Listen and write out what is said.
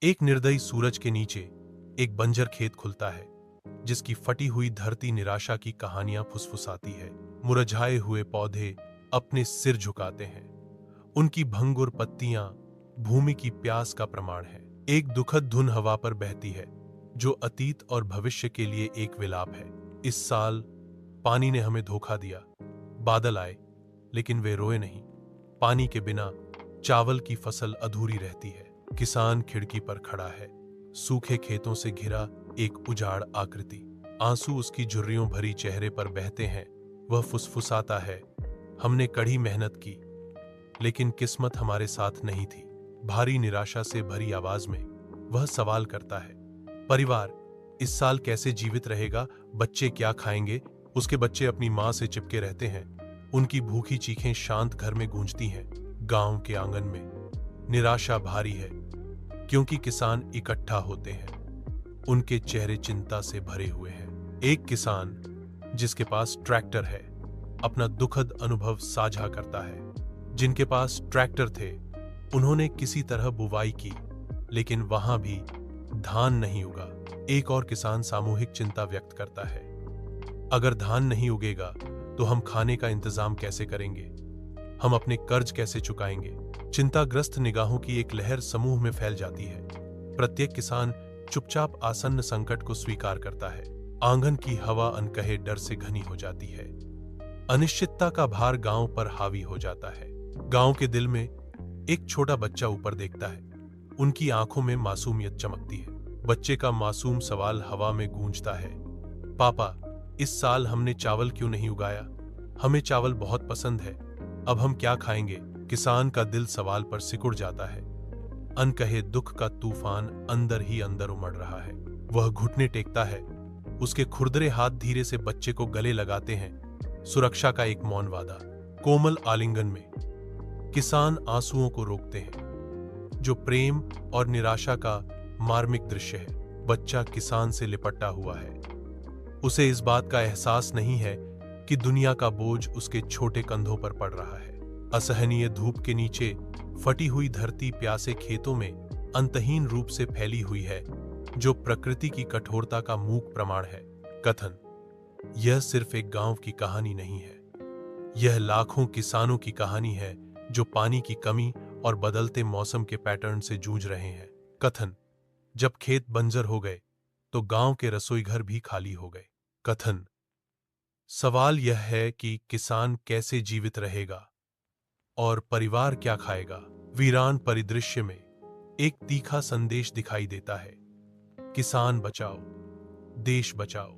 एक निर्दयी सूरज के नीचे एक बंजर खेत खुलता है, जिसकी फटी हुई धरती निराशा की कहानियां फुसफुसाती है। मुरझाए हुए पौधे अपने सिर झुकाते हैं, उनकी भंगुर पत्तियां भूमि की प्यास का प्रमाण है। एक दुखद धुन हवा पर बहती है, जो अतीत और भविष्य के लिए एक विलाप है। इस साल पानी ने हमें धोखा दिया। बादल आए, लेकिन वे रोए नहीं। पानी के बिना चावल की फसल अधूरी रहती है। किसान खिड़की पर खड़ा है, सूखे खेतों से घिरा एक उजाड़ आकृति। आंसू उसकी झुर्रियों भरी चेहरे पर बहते हैं। वह फुसफुसाता है, हमने कड़ी मेहनत की, लेकिन किस्मत हमारे साथ नहीं थी। भारी निराशा से भरी आवाज में वह सवाल करता है, परिवार इस साल कैसे जीवित रहेगा? बच्चे क्या खाएंगे? उसके बच्चे अपनी मां से चिपके रहते हैं। उनकी भूखी चीखें शांत घर में गूंजती हैं। गांव के आंगन में निराशा भारी है, क्योंकि किसान इकट्ठा होते हैं। उनके चेहरे चिंता से भरे हुए हैं। एक किसान, जिसके पास ट्रैक्टर है, अपना दुखद अनुभव साझा करता है। जिनके पास ट्रैक्टर थे, उन्होंने किसी तरह बुवाई की, लेकिन वहां भी धान नहीं उगा। एक और किसान सामूहिक चिंता व्यक्त करता है, अगर धान नहीं उगेगा तो हम खाने का इंतजाम कैसे करेंगे? हम अपने कर्ज कैसे चुकाएंगे? चिंताग्रस्त निगाहों की एक लहर समूह में फैल जाती है। प्रत्येक किसान चुपचाप आसन्न संकट को स्वीकार करता है। आंगन की हवा अनकहे डर से घनी हो जाती है। अनिश्चितता का भार गांव पर हावी हो जाता है। गांव के दिल में एक छोटा बच्चा ऊपर देखता है। उनकी आंखों में मासूमियत चमकती है। बच्चे का मासूम सवाल हवा में गूंजता है, पापा, इस साल हमने चावल क्यों नहीं उगाया? हमें चावल बहुत पसंद है, अब हम क्या खाएंगे? किसान का दिल सवाल पर सिकुड़ जाता है। अनकहे दुख का तूफान अंदर ही अंदर उमड़ रहा है। वह घुटने टेकता है। उसके खुरदरे हाथ धीरे से बच्चे को गले लगाते हैं। सुरक्षा का एक मौन वादा। कोमल आलिंगन में किसान आंसुओं को रोकते हैं, जो प्रेम और निराशा का मार्मिक दृश्य है। बच्चा किसान से लिपटा हुआ है। उसे इस बात का एहसास नहीं है कि दुनिया का बोझ उसके छोटे कंधों पर पड़ रहा है। असहनीय धूप के नीचे फटी हुई धरती प्यासे खेतों में अंतहीन रूप से फैली हुई है, जो प्रकृति की कठोरता का मूक प्रमाण है। कथन, यह सिर्फ एक गांव की कहानी नहीं है, यह लाखों किसानों की कहानी है, जो पानी की कमी और बदलते मौसम के पैटर्न से जूझ रहे हैं। कथन, जब खेत बंजर हो गए तो गांव के रसोई घर भी खाली हो गए। कथन, सवाल यह है कि किसान कैसे जीवित रहेगा और परिवार क्या खाएगा? वीरान परिदृश्य में एक तीखा संदेश दिखाई देता है, किसान बचाओ, देश बचाओ।